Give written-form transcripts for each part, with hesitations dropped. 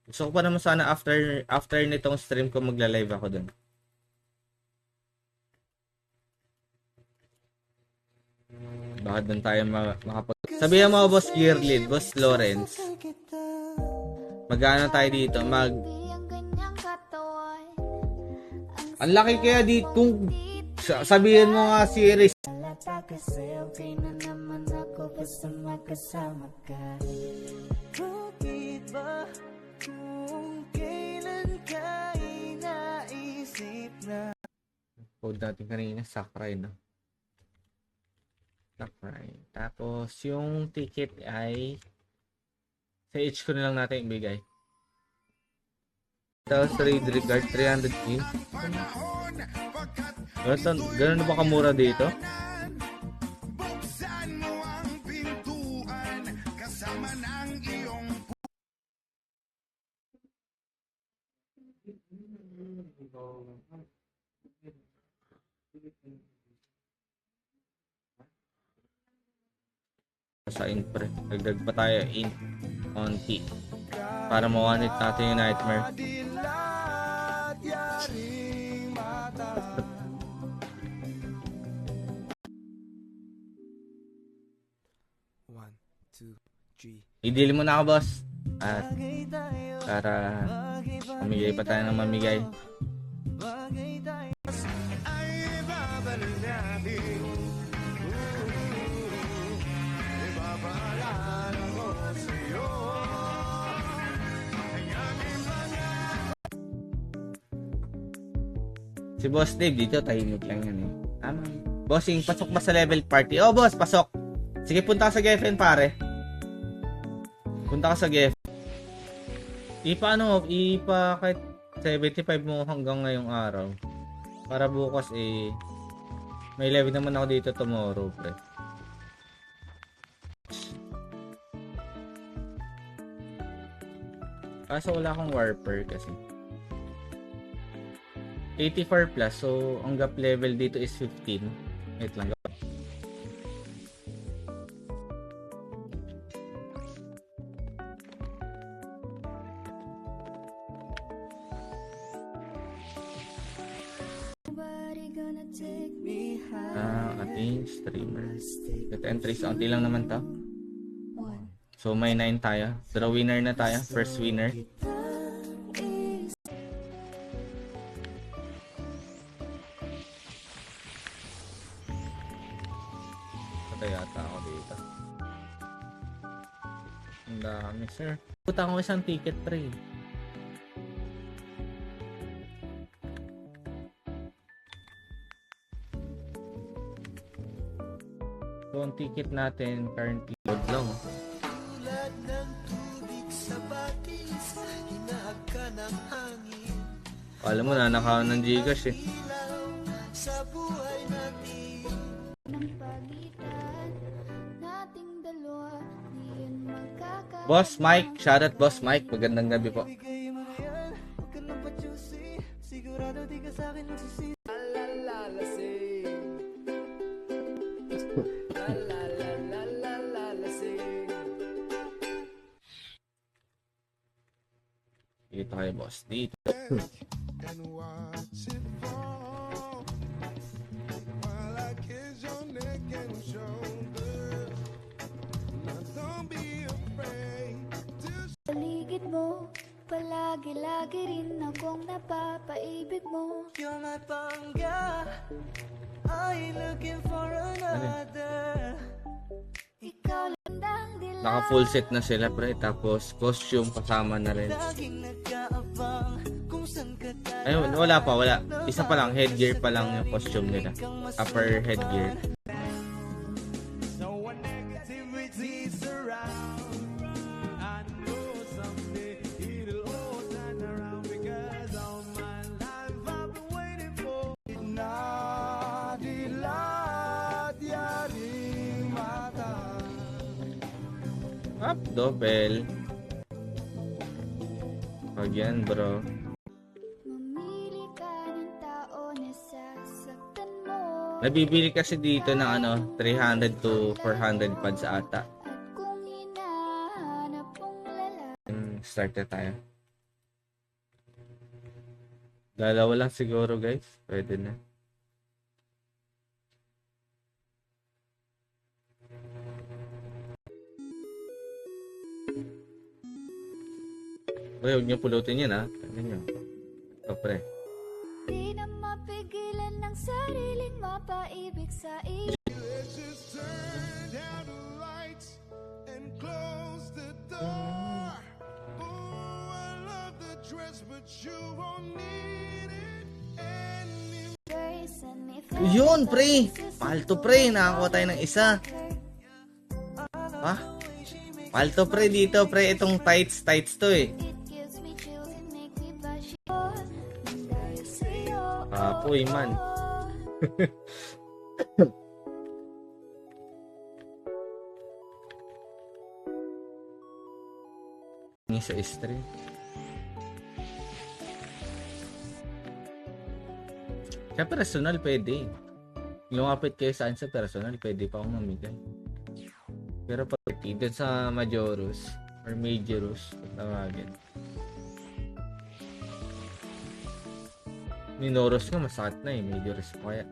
Gusto ko pa naman sana after nitong stream ko magla-live ako dun. Baka dun tayo makapag... Sabihan mo, Boss Gearlid, Boss Lawrence. Mag-ano tayo dito? Ang laki kaya dito. Kung sabihin mo nga si Iris. Kasi okay na naman ako basta magkasama ka. Bakit ba kung kailan ka inaisip na? Code natin kanina, Sakray, no? Sakray. Tapos, yung ticket ay sa H ko na lang natin ibigay. Tapos, trade regard, 300k. Ganun na ba kamura dito? Sa int pre. Dagdag pa tayo int on T. Para mawanit natin yung nightmare. I-deal mo na ako, boss. At para mamigay pa tayo ng mamigay. Si Boss Dave dito, tahimik lang yan eh. Tama. Bossing, pasok ba sa level party? Oh, boss, pasok. Sige, punta ka sa Geffen, pare. Punta ka sa Geffen. Ipa kahit 75 mo hanggang ngayong araw. Para bukas eh, may level naman ako dito tomorrow, pre. Kaso wala akong warper kasi. 84 plus, so ang gap level dito is 15. Wait lang. Ating streamer. Ito entries, unti lang naman to. So may 9 tayo. Draw winner na tayo. First winner. Yata ako dito. Ang dami, sir. Puta ko isang ticket, pre. So, ang ticket natin currently load lang. Alam mo na, naka ng Gcash eh. Boss Mike, shoutout Boss Mike. Magandang gabi po. Dito kayo, boss. Dito. Paligid mo, palagi-lagi rin akong napapaibig mo. You're my pangga, I looking for another. Ikaw lang ang dilaw. Naka full set na sila, pre. Tapos costume kasama na rin. Laging nagkaabang kung saan ka tayo. Ayun, wala pa, wala. Isa pa lang, headgear pa lang yung costume nila. Upper headgear. Up, double. Pag yan, bro. Mamili ka ng tao na sasaktan mo. Nabibili kasi dito ng 300 to 400 pads ata. At kung hinahanap mong lalaki, Start na tayo. Dalawa lang siguro guys. Pwede na. Pre, huwag niyo pulutin yan ha. Ano nyo? Ito pre. Di na mapigilan ng sariling mapaibig sa iyo. Let's just turn down the lights and close the door. Oh, I love the dress, but you won't need it anymore. Person, if Yun pre! Palto pre! Nakakuha tayo ng isa. Ha? Palto pre dito pre. Itong tights to eh. it gives me chills and makes me blush. Dahil sa'yo. Apoy man. Ini sa stream. Sa personal pwede. Lumapit kayo sa akin sa personal, pwede pa akong mamigay. Pero pag dito sa Majorus or Majorus, tawagin. Minoros nga masakit na eh, Majorus pa kaya.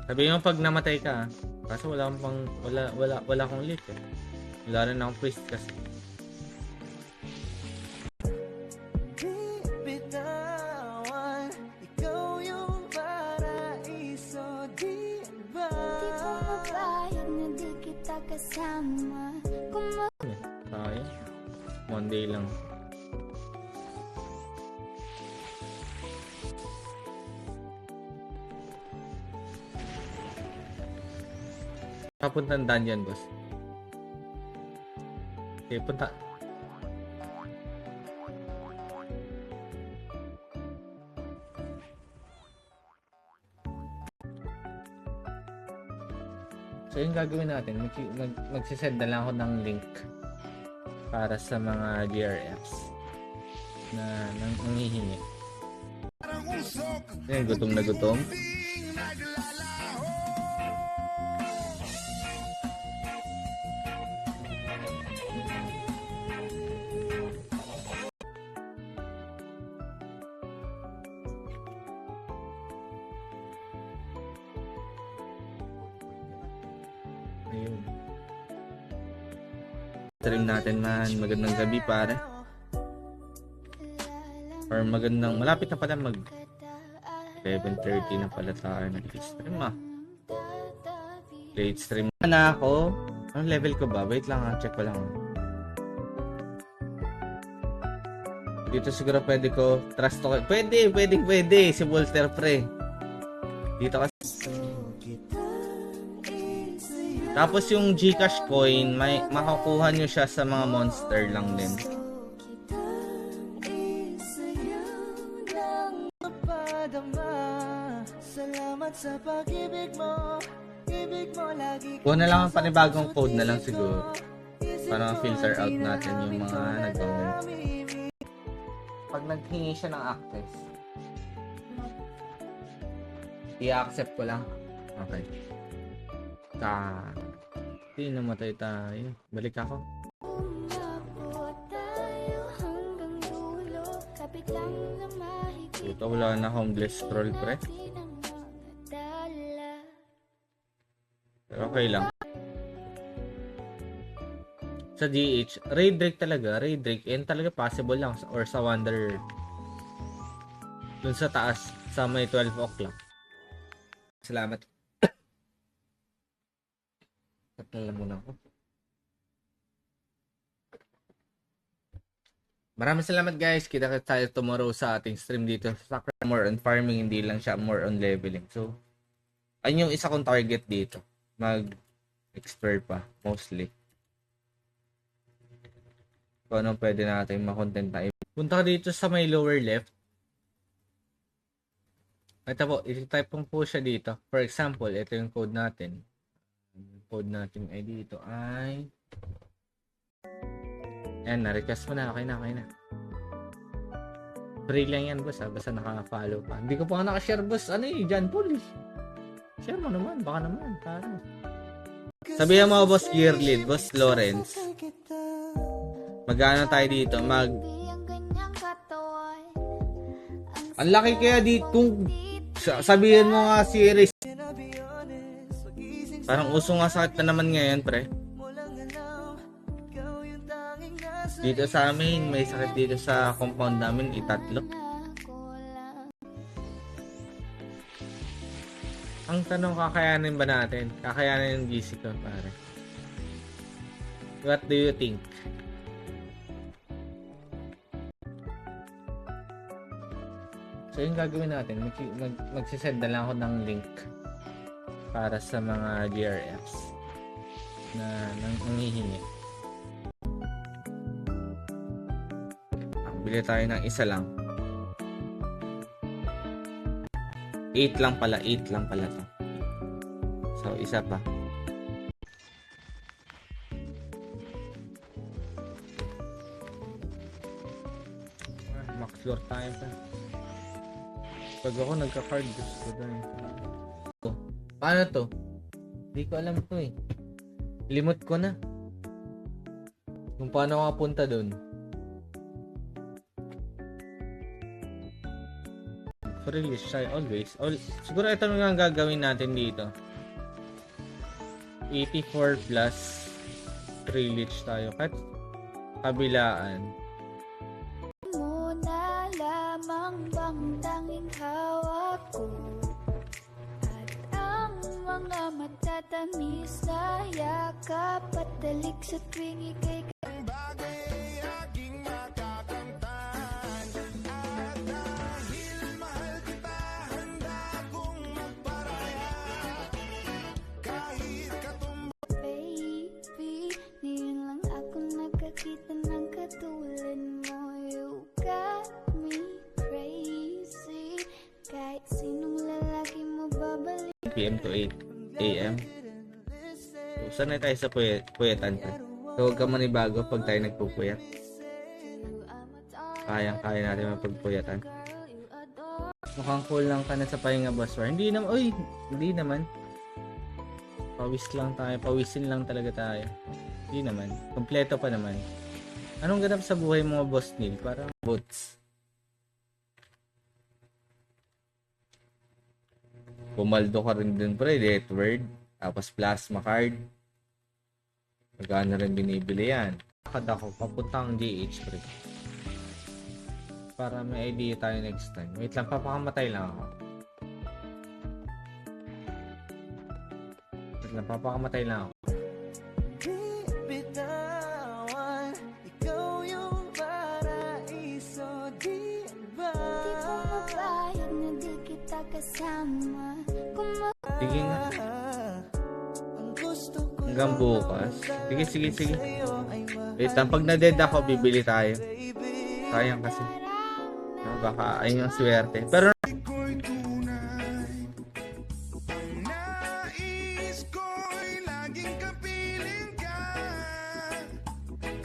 Sabi mo pag namatay ka, kaso wala akong leak eh. Wala rin akong priest kasi. Di bitawan, ikaw yung paraiso, di ba? Di ko mapayag na di kita kasama. Kung Tayo. Monday lang. Papuntang dungeon, boss. Okay, punta. So, yung gagawin natin, magsisend na lang ako ng link para sa mga GRFs na nangihingi. Ayan, gutom na gutom. Ayun. Stream natin man. Magandang gabi pare. Or magandang, malapit na pala mag 11:30 na pala tayo nag-stream ah. Late stream na ako. Anong level ko ba? Wait lang check ko lang. Dito siguro pwede ko trust ko. Pwede. Si Walter pre. Dito kasi. Tapos yung Gcash coin, may makakuha nyo siya sa mga monster lang din. Salamat sa pag-ibig mo, ibig mo lagi. Kuha na lang ang panibagong code na lang siguro. Para ma-filter out natin yung mga nag-comment. Pag naghingi siya ng access, i-accept ko lang. Okay. Hindi namatay tayo. Balik ako. umabot tayo hanggang dulo, kapit lang na mahigit. Ito wala na homeless scroll pre. Natin ang mga dala. Pero okay lang. Sa GH, raid break talaga. Raid break. Yan talaga possible lang. Or sa Wanderer. Dun sa taas. Sa may 12 o'clock. Salamat. Tatala muna ako. Maraming salamat guys. Kita tayo tomorrow sa ating stream dito. Sa more on farming. Hindi lang siya more on leveling. So, ayun yung isa kong target dito. Mag-expert pa. Mostly. Kung anong pwede natin makontent tayo. Punta ka dito sa may lower left. Ito po. I-type po siya dito. For example, ito yung code natin. Code natin ay dito ay ayan, na-request mo na. Okay na. Free lang yan, boss. Basta naka-follow pa. Hindi ko pa nga naka-share, boss. Ano eh, John Paul. Share mo naman. Baka naman. Sabihan mo, boss Gearlid, boss Lawrence. Mag-ano tayo dito? Ang ganyang katawan. Ang laki kaya dito. Kung sabihin mo nga si Riz. Parang uso nga sakit na naman ngayon, pre. Dito sa amin, may sakit dito sa compound namin, itatlo. Ang tanong, kakayanin ba natin? Kakayanin yung GC ko, pare. What do you think? So, yung gagawin natin, magsisend na lang ako ng link para sa mga GRFs na nangihingi. Bili tayo ng isa lang. 8 lang pala to. So, isa pa. Max floor tayo pa. Pag ako nagka-card, gusto ko dahil. Paano to? Hindi ko alam to eh. Limot ko na. Kung paano ako punta dun. For release siya always. Siguro ito na ang gagawin natin dito. 84 plus 3 lich tayo. Kahit kabilaan. Mo na lamang bang tanging hawak ko. At ang mga matatamis na yakap at dalik sa tuwing ika'y kita ng katulad mo. You got me crazy. Kahit sinong lalaki mo babalik. PM to 8 AM. So, sanay tayo sa puyetan pa. So, huwag ka manibago pag tayo nagpupuyat. Kayang-kaya natin mapagpuyatan. Mukhang cool lang ka na sa pahinga, boss. Hindi naman. Uy, hindi naman. Pawis lang tayo. Pawisin lang talaga tayo. Hindi naman. Kompleto pa naman. Anong ganap sa buhay mo, Boss Neil? Parang boots. Pumaldo ka rin dun, pre. Death word. Tapos plasma card. Magkano rin binibili yan. Akad ako. Papuntang GH, pre. Para may idea tayo next time. Wait lang. Papakamatay lang ako. Wait lang. Papakamatay lang ako. Bitawan, ikaw yung paraiso, di ba? Di ko mapayag na di kita kasama. Sige nga. Ang gusto ko Hanggang bukas. Sige. Wait lang. Pag na-dead ako, bibili tayo. Sayang kasi. Baka ayun yung swerte. Pero Ko'y tunay. Ang nais ko'y laging kapiling ka.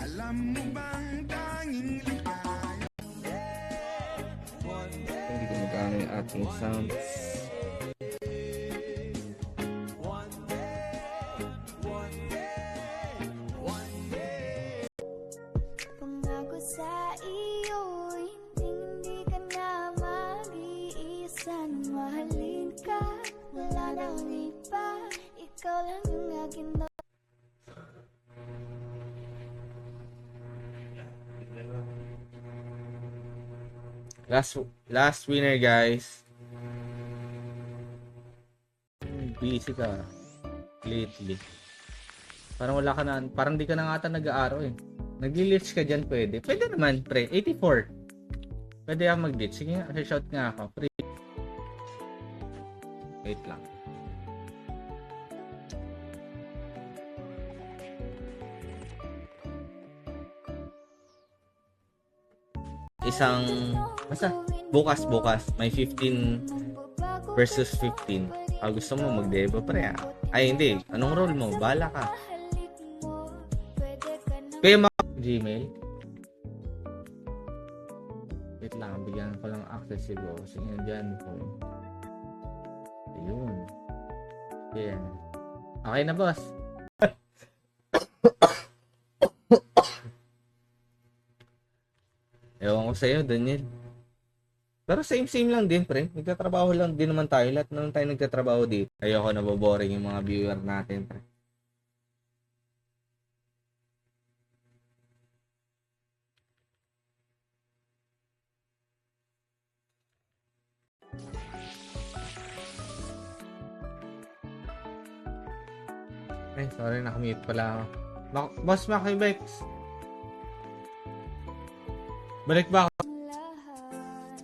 Alam mo bang tanging ligaya? hindi ko magkano yung ating sounds. Pangako sa iyo, hindi ka na mag-iisa nang mahalin ka. Wala nang iba, ikaw lang ang akin. Last winner, guys. Busy ka lately. Parang wala ka na, parang di ka na ata nag-aaro eh. Nag-glitch ka dyan, pwede. Pwede naman, pre. 84. Pwede ako mag-glitch. Sige nga, shout nga ako. Pre. Wait lang. Isang, basta, bukas. May 15 versus 15. Gusto mo mag-debo, pre. Ay, hindi. Anong role mo? Bala ka. Pema Gmail. Wait lang, bigyan ko lang access si boss. Sige, dyan po. Ayun. Yan. Okay na, boss. ako sa'yo, Daniel. Pero same lang din, pre. Nagtatrabaho lang din naman tayo. Lahat naman tayo nagtatrabaho dito. Ayoko naboboring yung mga viewer natin, pre. Ay, sorry, nakamute pala ako. Boss Maki Bikes. Balik ba ako? lahat.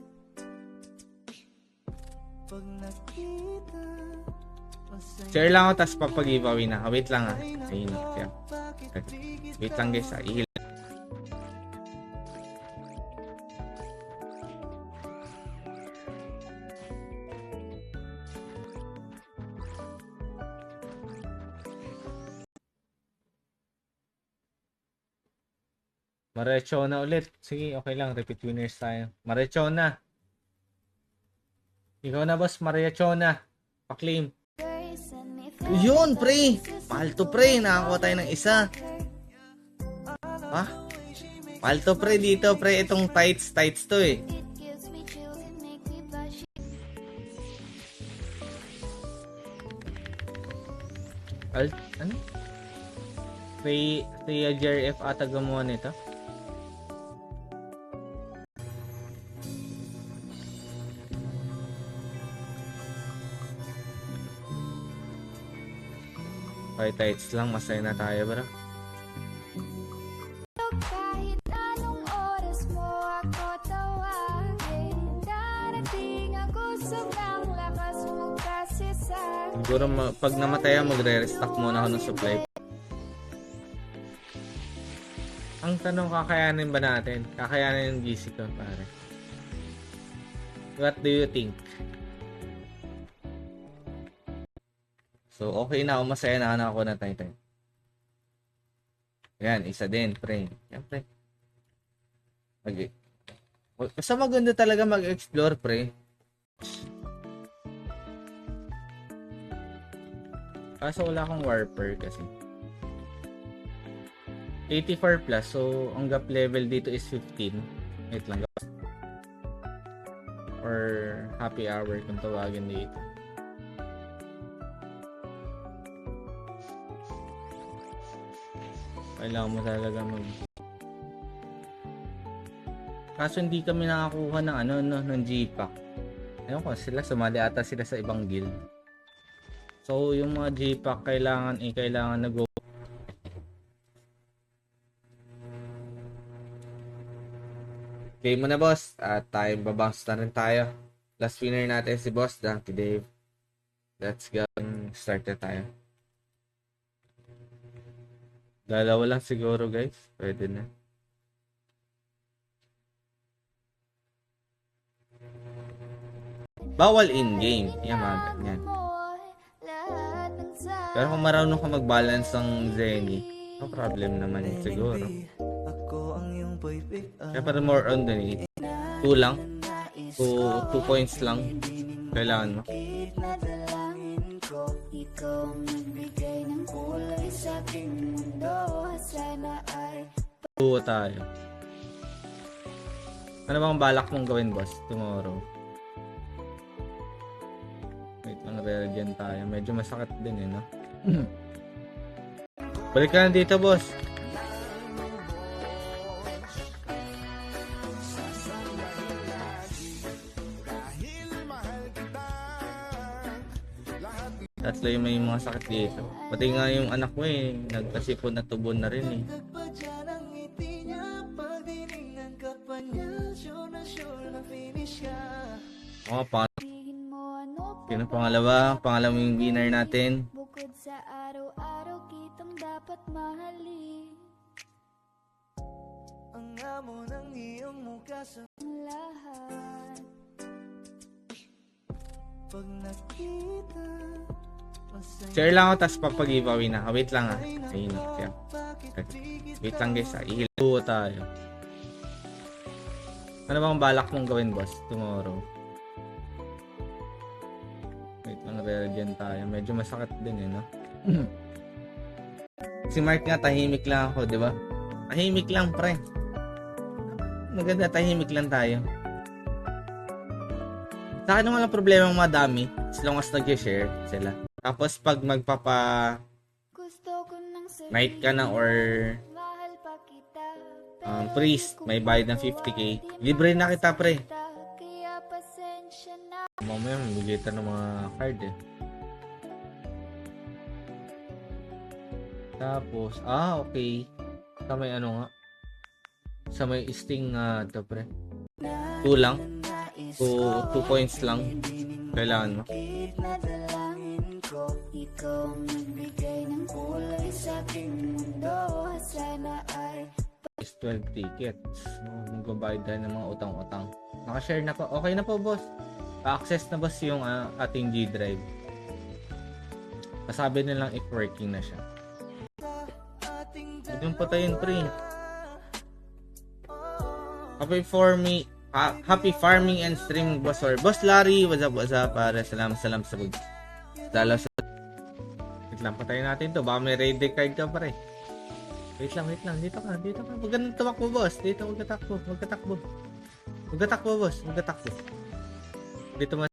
Pag nakita, masaya Share lang ako, tas papag-giveaway na. Wait lang Ayun na siya. bakit di Wait lang guys ihil. Marechona ulit. Sige, okay lang. Repeat winners tayo. Marechona. Ikaw na, boss. Marechona. Pa-claim. Yun, pre. Mahal to, pre. Nakakuha tayo ng isa. Ha? Mahal to, pre. Dito, pre. Itong tights to eh. It gives me chills and make me blush. Ano? Say JRF ata gumawa nito. Okay, tights lang. Masaya na tayo, bro. Kahit anong oras mo ako tawagin, darating ang kusog ng lakas mo kasi sa Siguro pag namatay ako, magre-restock muna ako ng supply. Ang tanong, kakayanin ba natin? Kakayanin yung GC ko, pare. What do you think? So, okay na ako. Masaya na ako na tayo. Yan, isa din, pre. Yan, pre. Basta maganda talaga mag-explore, pre. Kaso wala akong warper kasi. 84 plus, so ang gap level dito is 15. Wait lang. Or happy hour kung tawagin dito. Kailangan mo talaga Kaso hindi kami nakakuha ng ng G-Pack. Ayun ko, sumali ata sila sa ibang guild. So, yung mga G-Pack kailangan nag-go. Okay mo na, boss. At tayo babounce na rin tayo. Last winner natin si Boss Donkey Dave. Let's go. Start na tayo. Dalawa lang siguro, guys. Pwede na. Bawal in-game. Yan, mga ganyan. Pero kung marunong ka mag-balance ng Zenny, no problem naman yun siguro. Kaya para more on dun eh. 2 lang. 2 points lang. Kailangan mo. Ikaw ang nagbigay ng kulay sa aking mundo. Sana ay Buo tayo. Ano bang balak mong gawin, boss, tomorrow? Wait lang, re-regen tayo. Medyo masakit din eh, no? Balik ka na dito, boss. Tatlo yung may mga sakit dito. Pati nga yung anak mo eh, nagkasipon na tubon na rin eh. nagpadya ng ngiti niya, pagdiningan ka pa niya, sure na finish ka. Oo, sabihin mo ano yun ang pangalawang winner natin. bukod sa araw-araw kitang dapat mahalin. Ang amo ng iyong mukha sa Lahat pag nakita, masaya Share lang ako, tas papag-giveaway na. Wait lang Ayun na siya. Wait lang guys ihil tayo. Ano bang balak mong gawin, boss, tomorrow? Wait lang, re-regen tayo. Medyo masakit din eh, no? Si Mark nga, tahimik lang ako, di ba? Tahimik lang, pre. maganda, tahimik lang tayo. Sa akin naman ang problema madami as long as nag-share sila. Tapos pag Gusto ko nang night ka na or mahal pa kita, priest, may bayad ng 50k. Libre na kita, pre. kaya pasensya na. Mamaya mabigitan ng mga card eh. Tapos, okay. Sa may ano nga. Sa may sting to pre. 2 lang. 2 points lang. Kailangan mo. Nadalangin ko, ikaw ang nagbigay ng kulay sa aking mundo. Sana ay Is 12 tickets. Magbabayad tayo ng mga utang-utang. Nakashare na po. Okay na po, boss. Pa-access na boss yung ating G Drive. Pasabi na lang if working na siya. Huwag yung patayin, pre. Happy farming and streaming, boss. Or boss Larry, what's up, pare. Salamat sa dalaw sa... Wait lang, patayin natin to. Baka may raid card ka, pare. Wait lang. Dito ka. Huwag ganun tumakbo, boss. Dito, huwag katakbo, boss. Huwag katakbo. Dito man.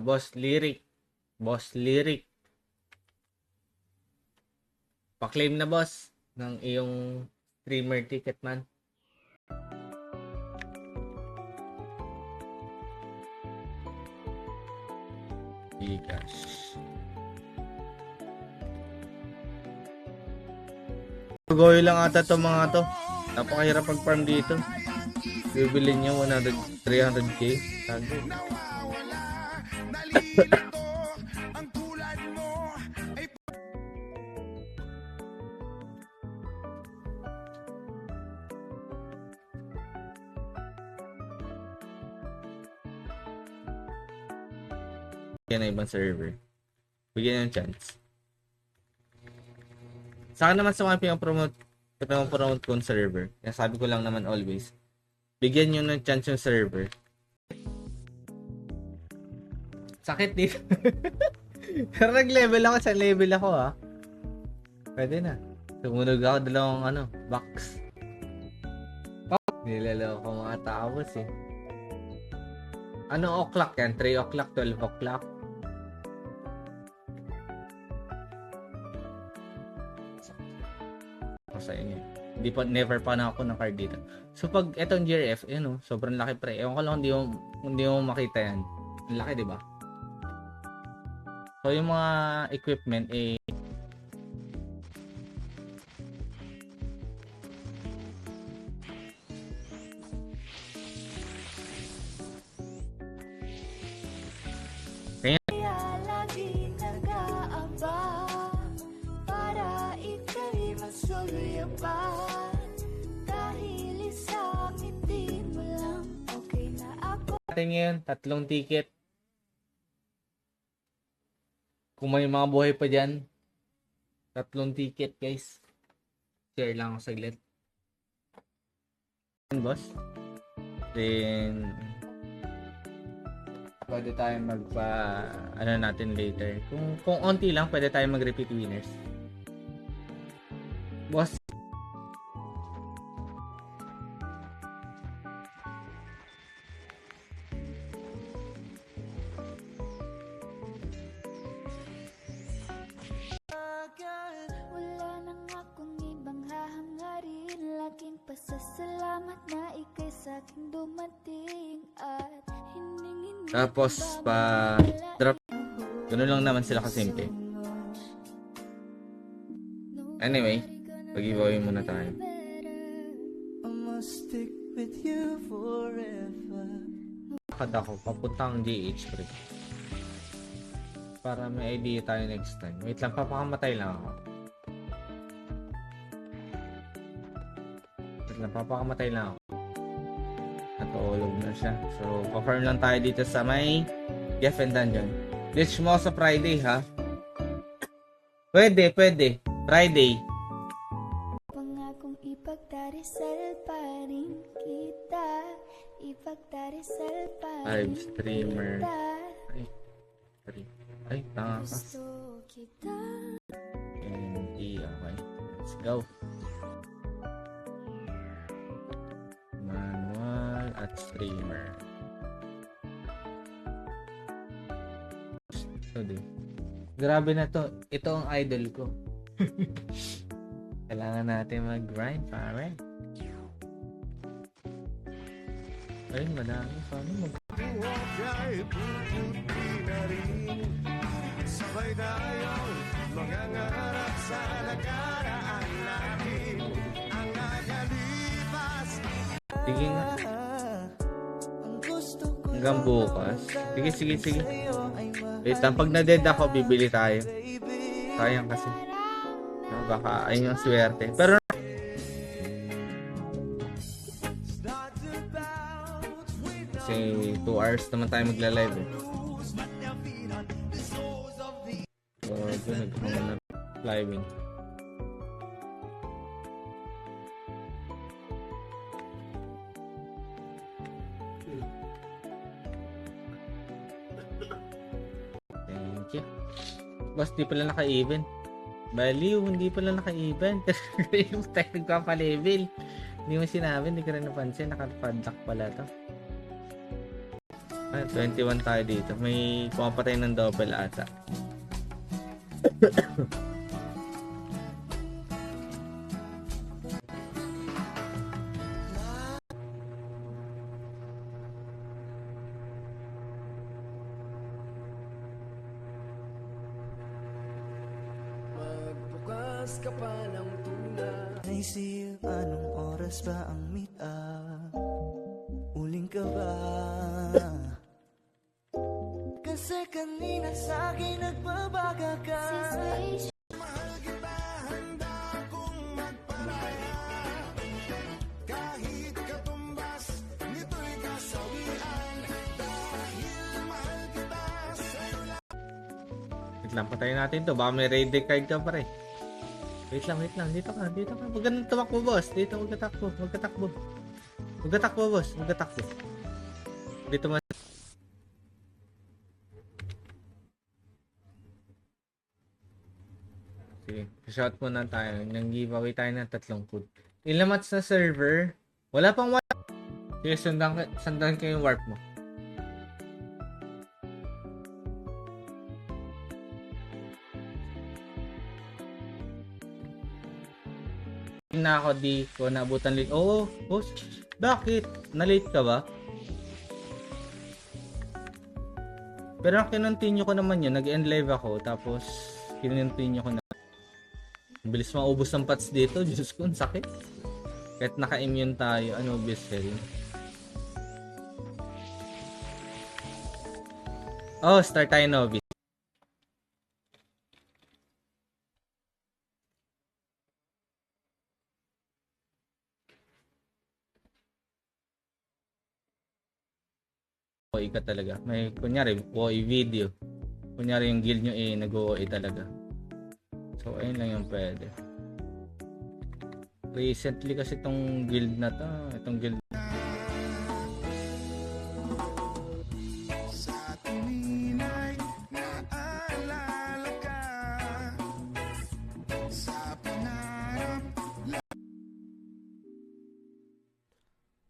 Boss Lyric. Pa-claim na, boss, ng iyong streamer ticket, man. Gosh. Goy lang ata to mga to. Napakahirap mag-farm dito. Bibili nyo 300k. Sabi. Yan na ibang server. Bigyan ng chance. Sa akin naman sa mga pinapromote kong server, yan sabi ko lang naman always, bigyan nyo ng chance yung server. Sakit dito. Pero nag-level ako, sa level ako ha. Pwede na. Tumunog ako dalawang box. Nilalaw ko mga tapos eh. Ano o'clock yan? 3 o'clock, 12 o'clock? Sa inyo. Never pa na ako ng card dito. So pag etong GRF, sobrang laki pre. Ewan ko lang hindi mo makita yan. Ang laki, di ba? So yung mga equipment lagi nag-aabang para ika'y masuyapan. Dahil isang ngiti mo lang, okay na ako. natin ngayon, 3 ticket. Kung may mga buhay pa dyan, 3 ticket guys. Share lang ako saglit. Boss. Then pwede tayo natin later. Kung onti lang, pwede tayo mag-repeat winners. Boss. Wala nang akong ibang hahangarin, laking pasasalamat na ika'y sa'king dumating. At hindi Tapos drop. Ganun lang naman sila kasimple. Anyway, pag-giveaway muna tayo. I must stick with you forever. Lakad ako, papuntang GH pre. Para may idea tayo next time. Wait lang, papakamatay lang ako. Papakamatay lang ako. Natulog na siya. So, confirm lang tayo dito sa may Jeff and Dungeon. Glitch mo sa Friday, ha? Pwede. Friday. Pangakong ipagdarisal pa rin kita, ipagdarisal pa rin Live streamer. kita. Ay, tanga ka. Gusto kita. Hindi, okay. Let's go. at streamer. So, grabe na to. Ito ang idol ko. Kailangan natin mag-grind, pare. Ay, madami. Paano mag... Kahit puputi na rin, sabay tayong mangangarap sa nakaraan natin. Ang nakalipas Sige nga. Ang gusto ko Hanggang bukas. Sige, sige, sige. sa'yo ay Wait lang, pag na-dead ako, bibili tayo. baby. Sayang kasi. No, baka ayun yung swerte. Pero kasi 2 hours naman tayo magla-live eh. So, doon nagkakaroon na living. Thank you. Boss, di pala naka-even. Baliw, hindi pala naka-even. Kasi yung tayo nagpapa-level. Hindi mo sinabi, hindi ka rin napansin. Naka-padlock pala to. 21 tayo dito. May pumapatay ng double ata. Magbukas ka pa ng tula. Naisip, anong oras ba ang meet up? Uling ka ba? Kasi kanina sa'kin nagbabaga ka. Sensation. kahit katumbas, nito'y kasawian. Dahil mahal kita sa'yo lang. Wait lang, patayin natin to. Baka may raid card ka pa rin. Wait lang, wait lang. Dito ka, dito ka. Huwag ka nang tumakbo, boss. Dito, huwag ka takbo. Huwag ka takbo. Huwag ka takbo, boss. Huwag ka takbo. Dito man. Sige, shot muna tayo. Nang giveaway tayo ng 3 food. Ilang mats na server? Wala pang warp. Sige, sundan ko yung warp mo. Na ako, di ko naabutan late. Oo, boss. Bakit? Na-late ka ba? Pero ang kinontinue ko naman yun, nag-end live ako, tapos kinontinue ko na. Ang bilis maubos ng pots dito, Diyos ko, ang sakit. Kahit naka-immune tayo, ano, Bissell. Oh, start tayo, Novice. OE ka talaga. May, kunyari, OE video. Kunyari yung guild nyo nag-OE talaga. So, ayun lang yung pwede. Recently kasi itong guild na to. Itong guild. Sa tuwin ay naalala ka. Sa pangarap.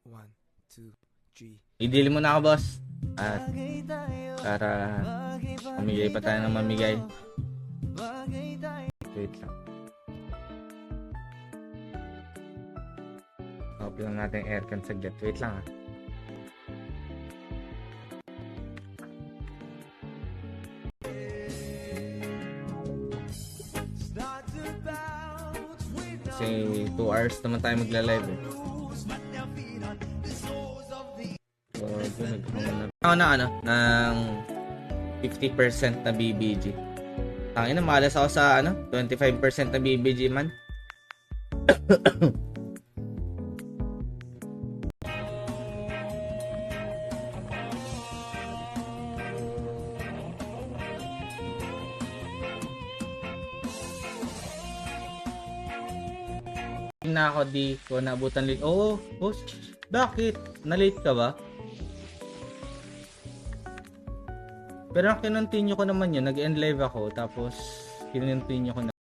1, 2, 3. I-deal mo na ako, boss. At Bagay tayo, para bagay pa mamigay pa tayo ng mamigay. bagay tayo. Wait lang. Open lang natin yung aircon saglit. Wait lang ah. Kasi 2 hours naman tayo magla-live eh. So, doon nagkakaroon na. Ako na ano, ng 50% na BBG. Tangina, malas ako sa ano, 25% na BBG man. Na ako, di ko naabutan late. Oo, boss. Bakit? Na-late ka ba? Pero ang kinontinue ko naman yun, nag-end live ako, tapos kinontinue ko na.